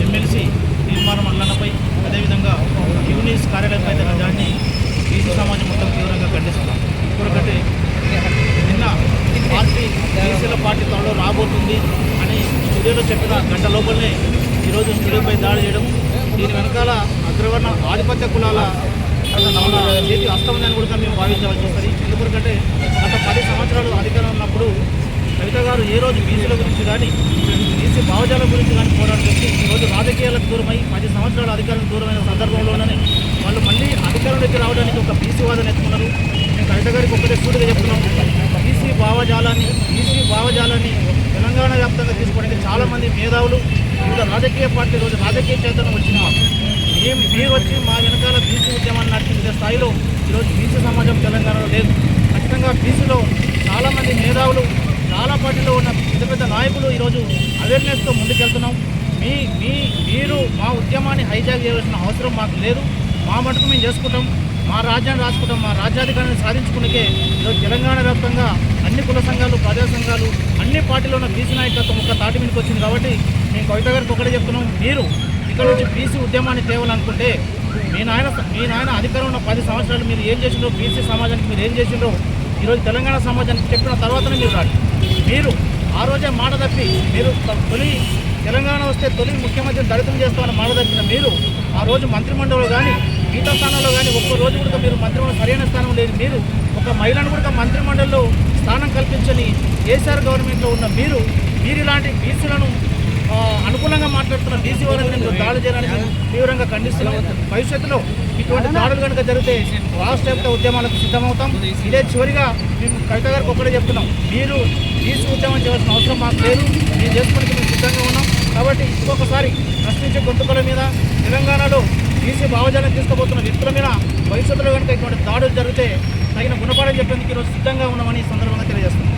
MLC తీర్మానం మల్లన్నపై అదేవిధంగా Younis కార్యాలయంపై దాన్ని బీసీ సమాజం మొత్తం తీవ్రంగా ఖండిస్తున్నాం. ఎందుకంటే నిన్న పార్టీ బీసీల పార్టీ త్వరలో రాబోతుంది అని స్టూడియోలో చెప్పిన గంట లోపలనే ఈరోజు స్టూడియోపై దాడి చేయడం, దీని వెనకాల అగ్రవర్ణ ఆధిపత్య కులాల చేతి అస్తమని కూడా మేము భావించవలసి వస్తుంది. ఎందుకంటే గత 10 సంవత్సరాలు అధికారం ఉన్నప్పుడు కవిత గారు ఏ రోజు బీసీల గురించి కానీ బీసీ భావజాలం గురించి కానీ పోరాటం చేసి ఈరోజు రాజకీయాలకు దూరమై 10 సంవత్సరాలు అధికారం దూరమైన సందర్భంలోనే వాళ్ళు మళ్ళీ అధికారంలోకి రావడానికి ఒక బీసీ వాదన ఎత్తుకున్నారు. మేము కవిత గారికి ఒక్కటే సూటిగా చెప్తున్నాం, బీసీ భావజాలాన్ని తెలంగాణ వ్యాప్తంగా తీసుకోవడానికి చాలామంది మేధావులు వివిధ రాజకీయ పార్టీలు రోజు రాజకీయ చైతన్యం వచ్చిన మీరు వచ్చి మా వెనకాల బీసీ ఉద్యమాన్ని నడిపించే స్థాయిలో ఈరోజు బీసీ సమాజం తెలంగాణలో లేదు. ఖచ్చితంగా బీసీలో చాలామంది మేధావులు చాలా పార్టీలో ఉన్న పెద్ద నాయకులు ఈరోజు అవేర్నెస్తో ముందుకెళ్తున్నాం. మీరు మా ఉద్యమాన్ని హైజాక్ చేయవలసిన అవసరం మాకు లేదు. మా మటుకు మేము చేసుకుంటాం, మా రాజ్యాన్ని రాసుకుంటాం, మా రాజ్యాధికారాన్ని సాధించుకునే ఈరోజు తెలంగాణ వ్యాప్తంగా అన్ని కుల సంఘాలు, ప్రజా సంఘాలు, అన్ని పార్టీలో ఉన్న బీసీ నాయకత్వం ఒక తాటి మీదకి వచ్చింది. కాబట్టి మేము కవిత గారికి ఒకటే చెప్తున్నాం, మీరు ఇక్కడ నుంచి బీసీ ఉద్యమాన్ని తేవాలనుకుంటే మీ నాయన అధికారం ఉన్న 10 సంవత్సరాలు మీరు ఏం చేసిండ్రో, బీసీ సమాజానికి మీరు ఏం చేసిండ్రో ఈరోజు తెలంగాణ సమాజానికి చెప్పిన తర్వాతనే మీరు రాలి. మీరు ఆ రోజే మాట తప్పి మీరు తొలి తెలంగాణ వస్తే తొలి ముఖ్యమంత్రిని దళితం చేస్తామని మాట తప్పిన మీరు ఆ రోజు మంత్రిమండలిలో కానీ మిగతా స్థానాల్లో కానీ ఒక్క రోజు కూడా మీరు మంత్రిమండలి సరైన స్థానం లేదు. మీరు ఒక మహిళను కూడా మంత్రిమండలిలో స్థానం కల్పించని కేసీఆర్ గవర్నమెంట్లో ఉన్న మీరు ఇలాంటి బీసీలను అనుకూలంగా మాట్లాడుతున్న బీసీ వారిని మేము దాడులు చేయడానికి తీవ్రంగా ఖండిస్తున్నాం. భవిష్యత్తులో ఇటువంటి దాడులు కనుక జరిగితే రాష్ట్ర వ్యాప్త ఉద్యమాలకు సిద్ధమవుతాం. ఇదే చివరిగా మేము కవిత గారికి ఒక్కడే చెప్తున్నాం, మీరు బీసీ ఉద్యమం చేయాల్సిన అవసరం మాకు లేదు, మేము చేసుకోవడానికి మేము సిద్ధంగా ఉన్నాం. కాబట్టి ఇంకొకసారి ప్రశ్నించే గొంతుకల మీద తెలంగాణలో బీసీ భావజాలను తీసుకుపోతున్న వ్యక్తుల మీద భవిష్యత్తులో కనుక ఇటువంటి దాడులు జరిగితే తగిన గుణపాఠం చెప్పేందుకు ఈరోజు సిద్ధంగా ఉన్నామని ఈ సందర్భంగా తెలియజేస్తున్నాం.